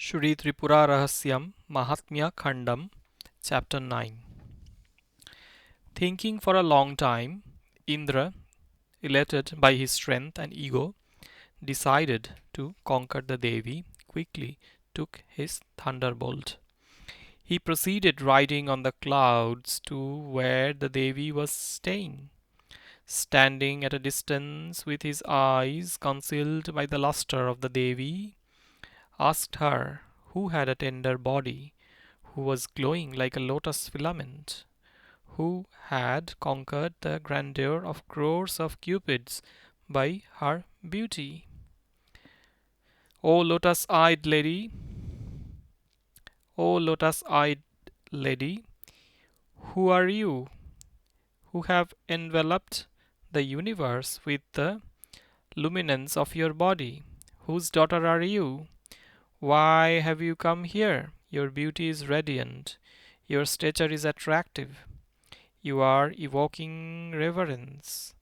Shri Tripura Rahasyam MahatmyaKhandam Chapter 9. Thinking for a long time, Indra, elated by his strength and ego, decided to conquer the Devi, quickly took his thunderbolt. He proceeded riding on the clouds to where the Devi was staying. Standing at a distance with his eyes concealed by the luster of the Devi, asked her who had a tender body, who was glowing like a lotus filament, who had conquered the grandeur of crores of cupids by her beauty. O lotus-eyed lady, O lotus-eyed lady, who are you, who have enveloped the universe with the luminance of your body? Whose daughter are you? Why have you come here? Your beauty is radiant. Your stature is attractive. You are evoking reverence.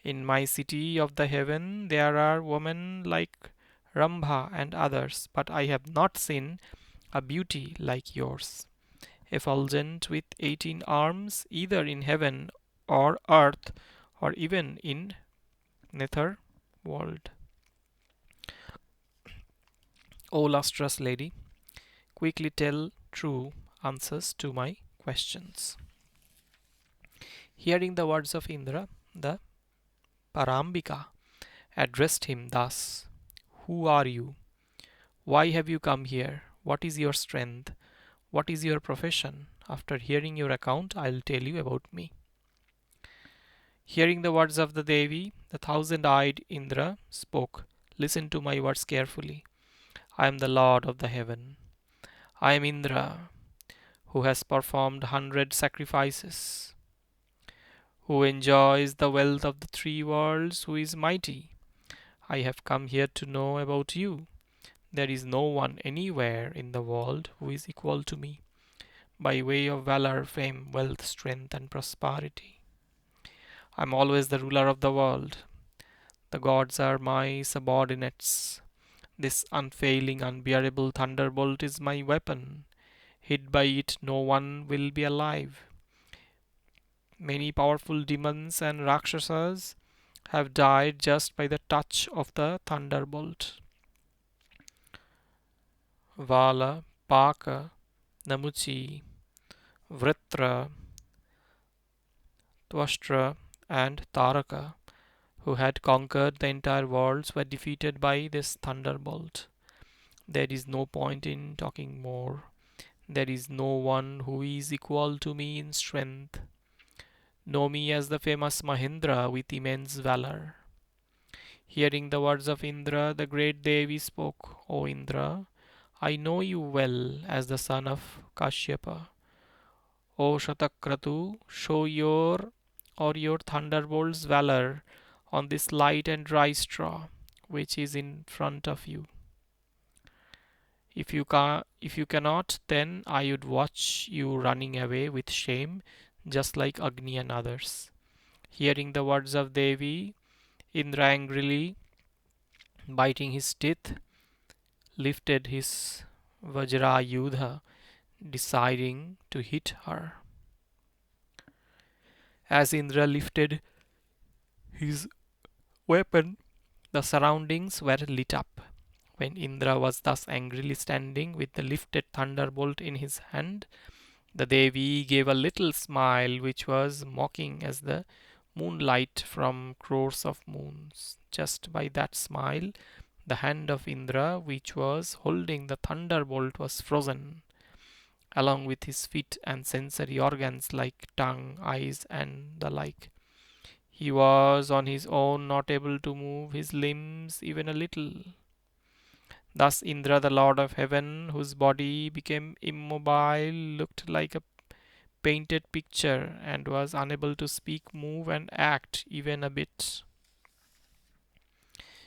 In my city of the heaven there are women like Rambha and others, but I have not seen a beauty like yours, effulgent with 18 arms, either in heaven or earth, or even in nether world. O lustrous lady, quickly tell true answers to my questions. Hearing the words of Indra, the Parambika addressed him thus: Who are you? Why have you come here? What is your strength? What is your profession? After hearing your account, I'll tell you about me. Hearing the words of the Devi, the thousand-eyed Indra spoke. Listen to my words carefully. I am the Lord of the heaven. I am Indra, who has performed 100 sacrifices, who enjoys the wealth of the three worlds, who is mighty. I have come here to know about you. There is no one anywhere in the world who is equal to me, by way of valor, fame, wealth, strength, and prosperity. I am always the ruler of the world. The gods are my subordinates. This unfailing, unbearable thunderbolt is my weapon. Hid by it, no one will be alive. Many powerful demons and rakshasas have died just by the touch of the thunderbolt. Vala, Paka, Namuchi, Vritra, Twashtra, and Taraka, who had conquered the entire world, were defeated by this thunderbolt. There is no point in talking more. There is no one who is equal to me in strength. Know me as the famous Mahendra with immense valor. Hearing the words of Indra, the great Devi spoke, O Indra, I know you well as the son of Kashyapa. O Shatakratu, show your thunderbolt's valor on this light and dry straw which is in front of you. If you cannot, then I would watch you running away with shame, just like Agni and others. Hearing the words of Devi, Indra angrily, biting his teeth, lifted his Vajrayudha, deciding to hit her. As Indra lifted his weapon, the surroundings were lit up. When Indra was thus angrily standing with the lifted thunderbolt in his hand, the Devi gave a little smile which was mocking as the moonlight from crores of moons. Just by that smile, the hand of Indra, which was holding the thunderbolt, was frozen, along with his feet and sensory organs like tongue, eyes, and the like. He was on his own, not able to move his limbs even a little. Thus Indra, the Lord of Heaven, whose body became immobile, looked like a painted picture and was unable to speak, move, and act even a bit.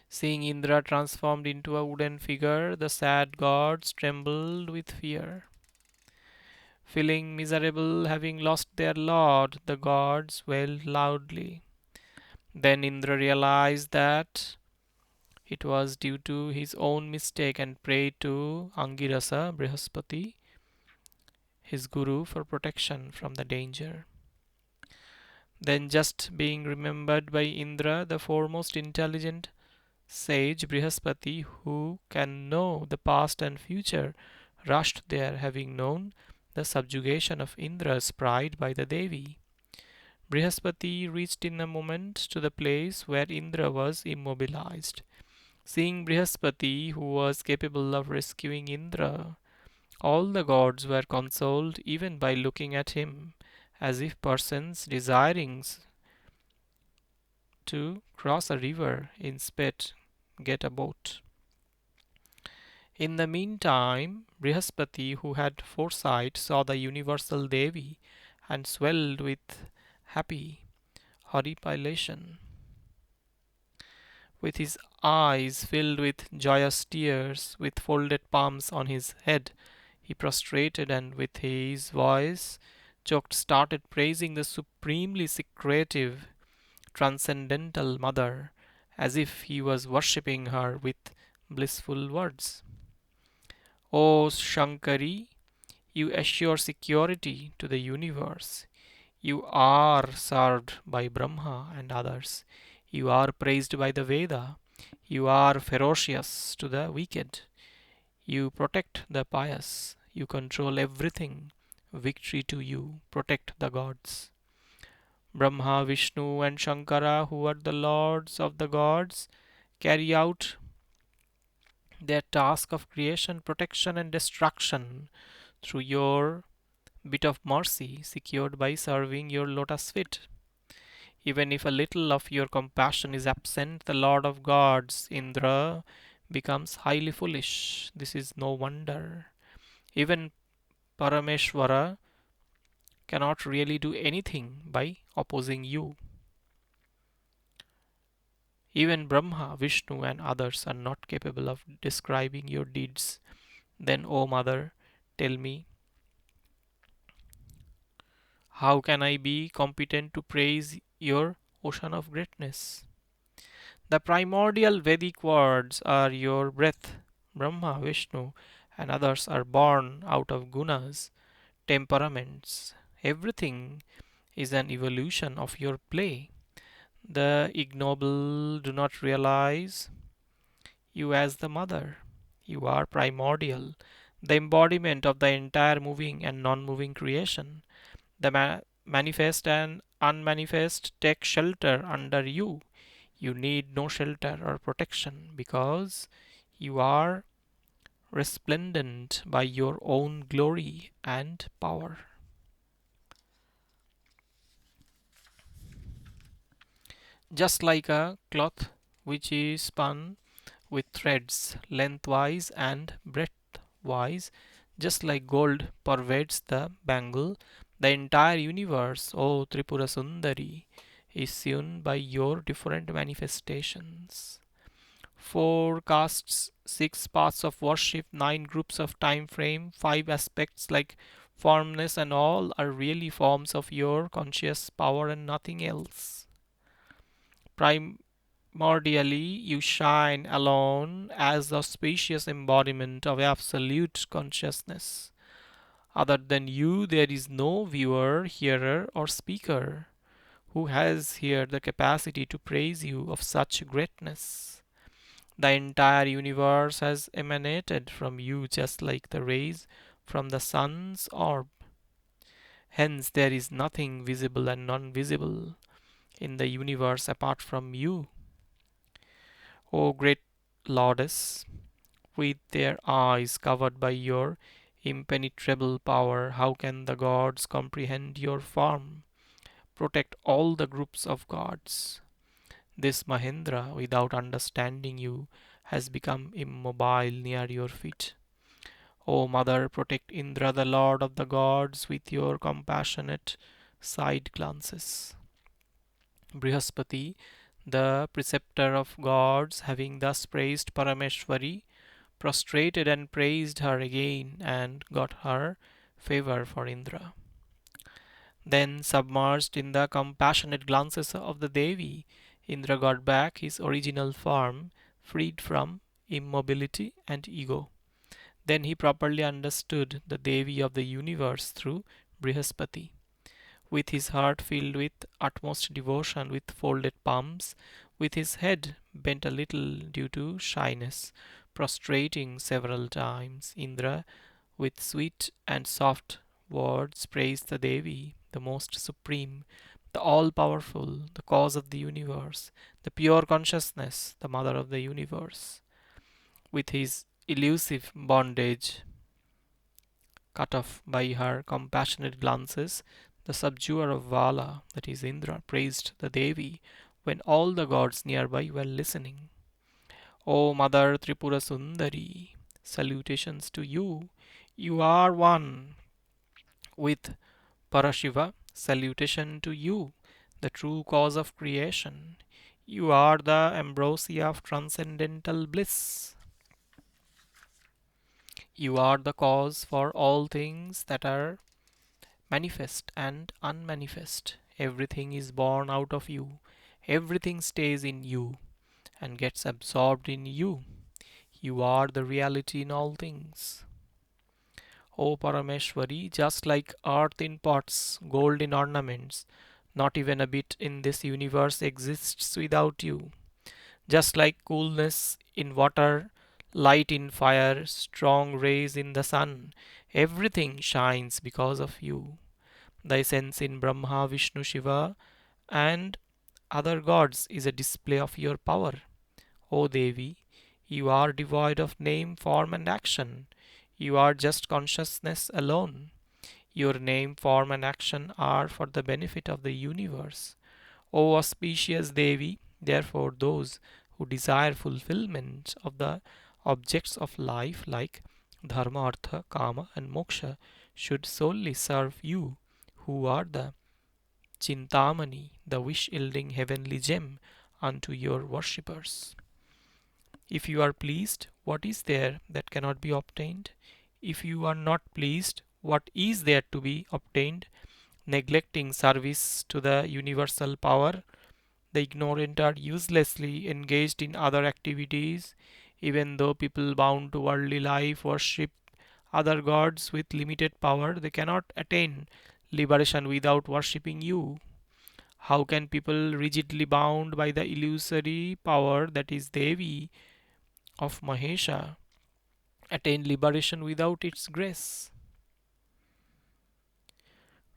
Seeing Indra transformed into a wooden figure, the sad gods trembled with fear. Feeling miserable, having lost their lord, the gods wailed loudly. Then Indra realized that It was due to his own mistake and prayed to Angirasa Brhaspati, his guru, for protection from the danger. Then, just being remembered by Indra, the foremost intelligent sage Brhaspati, who can know the past and future, rushed there, having known the subjugation of Indra's pride by the Devi. Brhaspati reached in a moment to the place where Indra was immobilized. Seeing Brhaspati, who was capable of rescuing Indra, all the gods were consoled even by looking at him, as if persons desiring to cross a river instead get a boat. In the meantime, Brhaspati, who had foresight, saw the universal Devi and swelled with happy horripilation. With his eyes filled with joyous tears, with folded palms on his head, he prostrated and with his voice choked started praising the supremely secretive, transcendental Mother, as if he was worshipping her with blissful words. O Shankari, you assure security to the universe. You are served by Brahma and others. You are praised by the Veda. You are ferocious to the wicked. You protect the pious. You control everything. Victory to you. Protect the gods. Brahma, Vishnu, and Shankara, who are the lords of the gods, carry out their task of creation, protection, and destruction through your bit of mercy secured by serving your lotus feet. Even if a little of your compassion is absent, the Lord of Gods, Indra, becomes highly foolish. This is no wonder. Even Parameshwara cannot really do anything by opposing you. Even Brahma, Vishnu, and others are not capable of describing your deeds. Then, O Mother, tell me, how can I be competent to praise your ocean of greatness? The primordial Vedic words are your breath. Brahma, Vishnu, and others are born out of gunas, temperaments. Everything is an evolution of your play. The ignoble do not realize you as the mother. You are primordial, the embodiment of the entire moving and non moving creation. The manifest and unmanifest take shelter under you. You need no shelter or protection because you are resplendent by your own glory and power. Just like a cloth which is spun with threads lengthwise and breadthwise, just like gold pervades the bangle, the entire universe, O Tripura Sundari, is sewn by your different manifestations. Four castes, six paths of worship, nine groups of time frame, five aspects like formless, and all are really forms of your conscious power and nothing else. Primordially, you shine alone as the spacious embodiment of absolute consciousness. Other than you, there is no viewer, hearer, or speaker who has here the capacity to praise you of such greatness. The entire universe has emanated from you just like the rays from the sun's orb. Hence, there is nothing visible and non visible in the universe apart from you. O great Lordess, with their eyes covered by your impenetrable power, how can the gods comprehend your form? Protect all the groups of gods. This Mahendra, without understanding you, has become immobile near your feet. O Mother, protect Indra, the Lord of the gods, with your compassionate side glances. Brhaspati, the preceptor of gods, having thus praised Parameshwari, prostrated and praised her again and got her favor for Indra. Then, submerged in the compassionate glances of the Devi, Indra got back his original form, freed from immobility and ego. Then he properly understood the Devi of the universe through Brhaspati. With his heart filled with utmost devotion, with folded palms, with his head bent a little due to shyness, prostrating several times, Indra, with sweet and soft words, praised the Devi, the most supreme, the all powerful, the cause of the universe, the pure consciousness, the mother of the universe. With his elusive bondage cut off by her compassionate glances, the subduer of Vala, that is Indra, praised the Devi when all the gods nearby were listening. O Mother Tripura Sundari, salutations to you. You are one with Parashiva. Salutation to you, the true cause of creation. You are the ambrosia of transcendental bliss. You are the cause for all things that are manifest and unmanifest. Everything is born out of you. Everything stays in you and gets absorbed in you. You are the reality in all things. O Parameshwari, just like earth in pots, gold in ornaments, not even a bit in this universe exists without you. Just like coolness in water, light in fire, strong rays in the sun, everything shines because of you. The essence in Brahma, Vishnu, Shiva, and other gods is a display of your power. O Devi, you are devoid of name, form, and action. You are just consciousness alone. Your name, form, and action are for the benefit of the universe. O auspicious Devi, therefore, those who desire fulfillment of the objects of life like dharma, artha, kama, and moksha should solely serve you, who are the Chintamani, the wish yielding heavenly gem, unto your worshippers. If you are pleased, what is there that cannot be obtained? If you are not pleased, what is there to be obtained? Neglecting service to the universal power, the ignorant are uselessly engaged in other activities, even though people bound to worldly life worship other gods with limited power, they cannot attain liberation without worshipping you. How can people rigidly bound by the illusory power that is Devi of Mahesha attain liberation without its grace?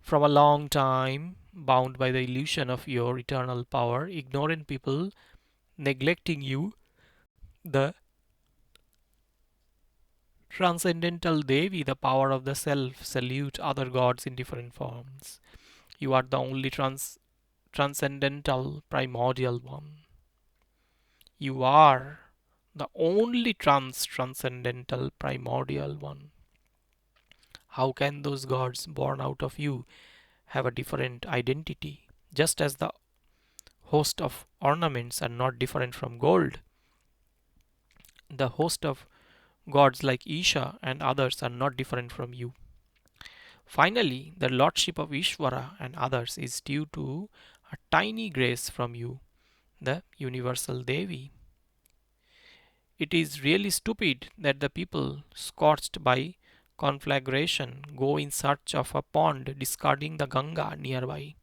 From a long time, bound by the illusion of your eternal power, ignorant people, neglecting you, the transcendental Devi, the power of the self, salute other gods in different forms. You are the only transcendental primordial one. You are the only transcendental primordial one. How can those gods born out of you have a different identity? Just as the host of ornaments are not different from gold, the host of gods like Isha and others are not different from you. Finally, the lordship of Ishvara and others is due to a tiny grace from you, the universal Devi. It is really stupid that the people, scorched by conflagration, go in search of a pond, discarding the Ganga nearby.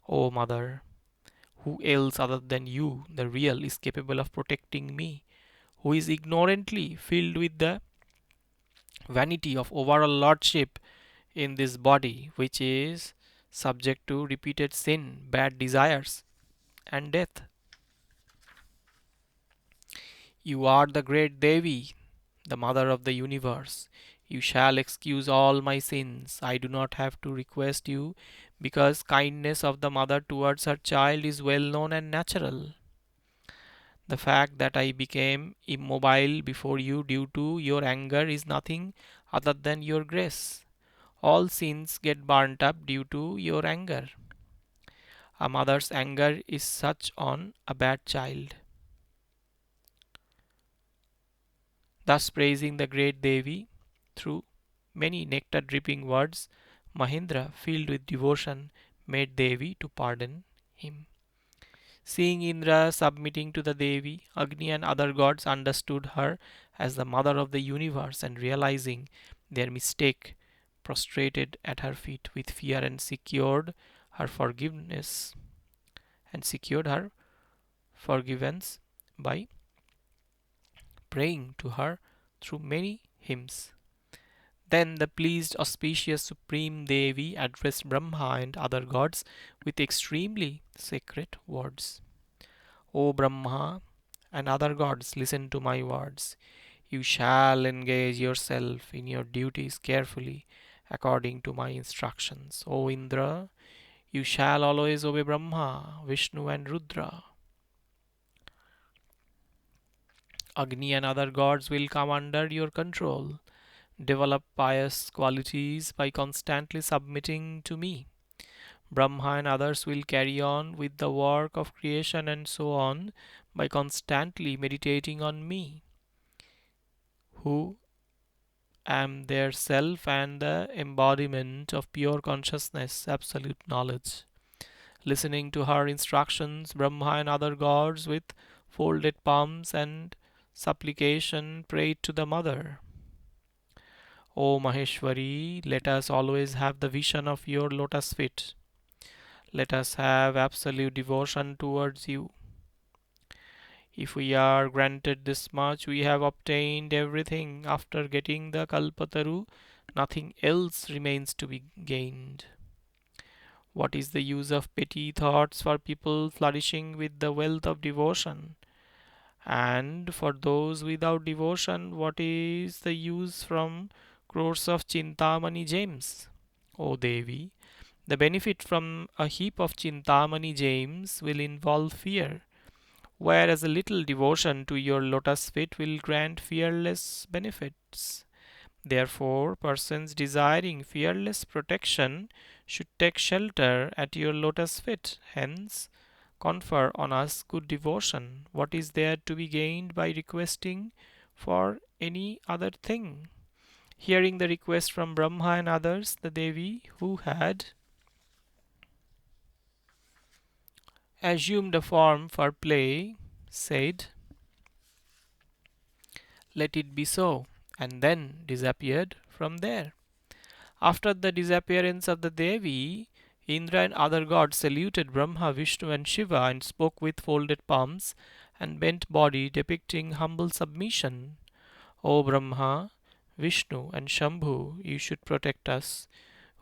O Mother, who else other than you, the real, is capable of protecting me, who is ignorantly filled with the vanity of overall lordship in this body, which is subject to repeated sin, bad desires, and death? You are the great Devi, the mother of the universe. You shall excuse all my sins. I do not have to request you, because kindness of the mother towards her child is well known and natural. The fact that I became immobile before you due to your anger is nothing other than your grace. All sins get burnt up due to your anger. A mother's anger is such on a bad child. Thus praising the great Devi through many nectar dripping words, Mahendra, filled with devotion, made Devi to pardon him. Seeing Indra submitting to the Devi, Agni and other gods understood her as the mother of the universe, and realizing their mistake, prostrated at her feet with fear and her forgiveness secured her forgiveness by praying to her through many hymns. Then the pleased, auspicious Supreme Devi addressed Brahma and other gods with extremely sacred words. O Brahma and other gods, listen to my words. You shall engage yourself in your duties carefully according to my instructions. O Indra, you shall always obey Brahma, Vishnu, and Rudra. Agni and other gods will come under your control. Develop pious qualities by constantly submitting to me. Brahma and others will carry on with the work of creation and so on by constantly meditating on me, who am their self and the embodiment of pure consciousness, absolute knowledge. Listening to her instructions, Brahma and other gods with folded palms and supplication prayed to the Mother. O Maheshwari, let us always have the vision of your lotus feet. Let us have absolute devotion towards you. If we are granted this much, we have obtained everything. After getting the Kalpataru, nothing else remains to be gained. What is the use of petty thoughts for people flourishing with the wealth of devotion? And for those without devotion, what is the use from crores of Chintamani gems? O Devi, the benefit from a heap of Chintamani gems will involve fear, whereas a little devotion to your lotus feet will grant fearless benefits. Therefore, persons desiring fearless protection should take shelter at your lotus feet. Hence, confer on us good devotion. What is there to be gained by requesting for any other thing? Hearing the request from Brahma and others, the Devi, who had assumed a form for play, said, "Let it be so," and then disappeared from there. After the disappearance of the Devi, Indra and other gods saluted Brahma, Vishnu, and Shiva and spoke with folded palms and bent body, depicting humble submission. O Brahma, Vishnu, and Shambhu, you should protect us.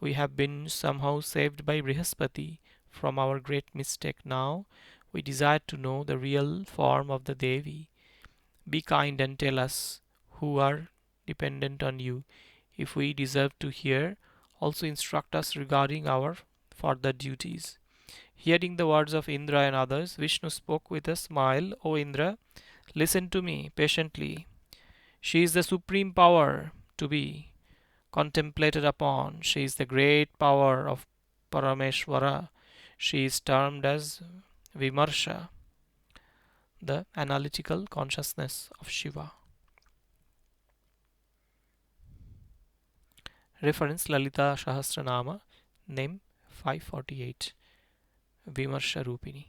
We have been somehow saved by Brhaspati from our great mistake. Now we desire to know the real form of the Devi. Be kind and tell us who are dependent on you. If we deserve to hear, also instruct us regarding our further duties. Hearing the words of Indra and others, Vishnu spoke with a smile. O Indra, listen to me patiently. She is the supreme power to be contemplated upon. She is the great power of Parameshwara. She is termed as Vimarsha, the analytical consciousness of Shiva. Reference Lalita Sahasranama, name 548, Vimarsha Rupini.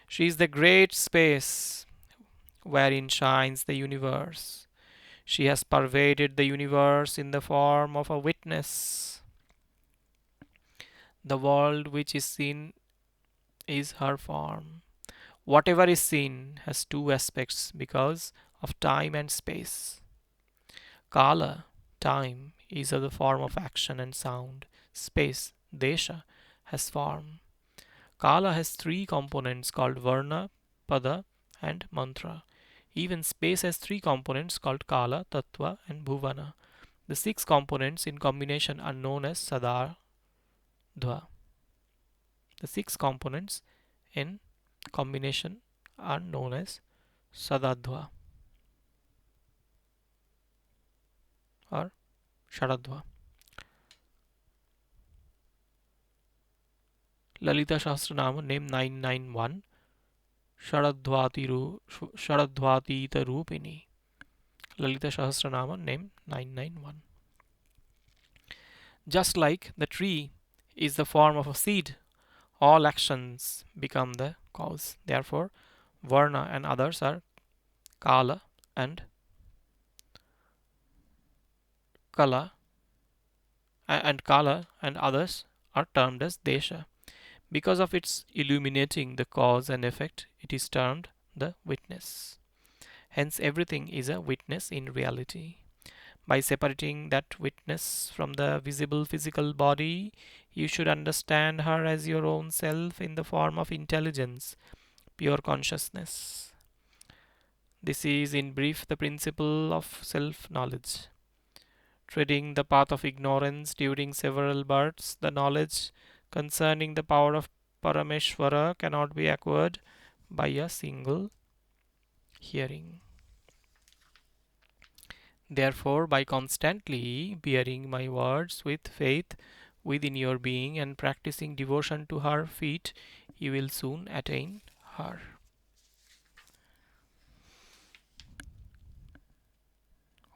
She is the great space wherein shines the universe. She has pervaded the universe in the form of a witness. The world which is seen is her form. Whatever is seen has two aspects because of time and space. Kala, time, is of the form of action and sound. Space, desha, has form. Kala has three components called Varna, Pada, and Mantra. Even space has three components called Kala, Tattva, and Bhuvana. The six components in combination are known as Sadardhva. The six components in combination are known as Sadadhva or Sharadhva. Lalita Sahasranama name 991 Sharadhvatita Rupini. Lalita Sahasranama name 991. Just like the tree is the form of a seed, all actions become the cause. Therefore, Varna and others are Kala and Kala and Kala and others are termed as Desha. Because of its illuminating the cause and effect, it is termed the witness. Hence, everything is a witness in reality. By separating that witness from the visible physical body, you should understand her as your own self in the form of intelligence, pure consciousness. This is, in brief, the principle of self knowledge. Treading the path of ignorance during several births, the knowledge concerning the power of Parameshwara cannot be acquired by a single hearing. Therefore, by constantly bearing my words with faith within your being and practicing devotion to her feet, you will soon attain her.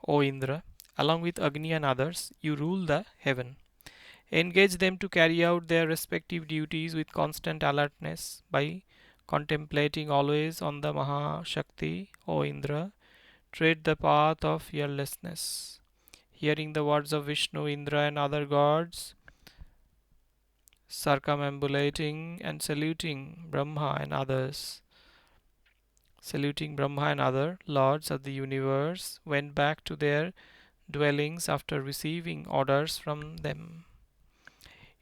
O Indra, along with Agni and others, you rule the heaven. Engage them to carry out their respective duties with constant alertness by contemplating always on the Mahashakti, O Indra. Tread the path of fearlessness. Hearing the words of Vishnu, Indra, and other gods, circumambulating and saluting Brahma and other lords of the universe, went back to their dwellings after receiving orders from them.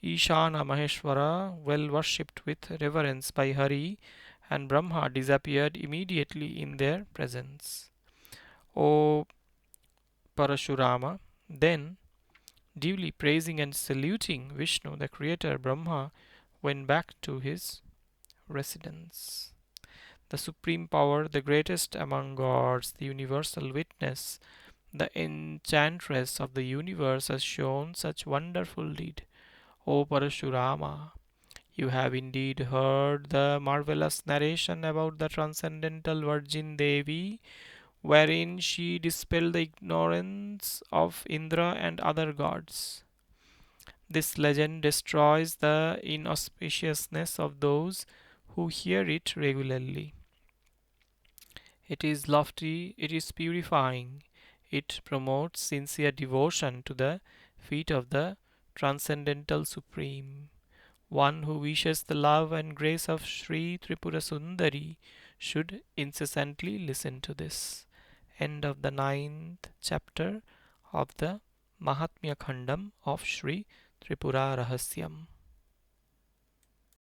Ishana Maheshwara, well worshipped with reverence by Hari and Brahma, disappeared immediately in their presence. O Parashurama, then, duly praising and saluting Vishnu, the creator, Brahma went back to his residence. The supreme power, the greatest among gods, the universal witness, the enchantress of the universe, has shown such wonderful deed. O Parashurama, you have indeed heard the marvelous narration about the transcendental Virgin Devi, wherein she dispelled the ignorance of Indra and other gods. This legend destroys the inauspiciousness of those who hear it regularly. It is lofty, it is purifying, it promotes sincere devotion to the feet of the Transcendental Supreme. One who wishes the love and grace of Sri Tripura Sundari should incessantly listen to this. End of the 9th chapter of the MahatmyaKhandam of Sri Tripura Rahasyam.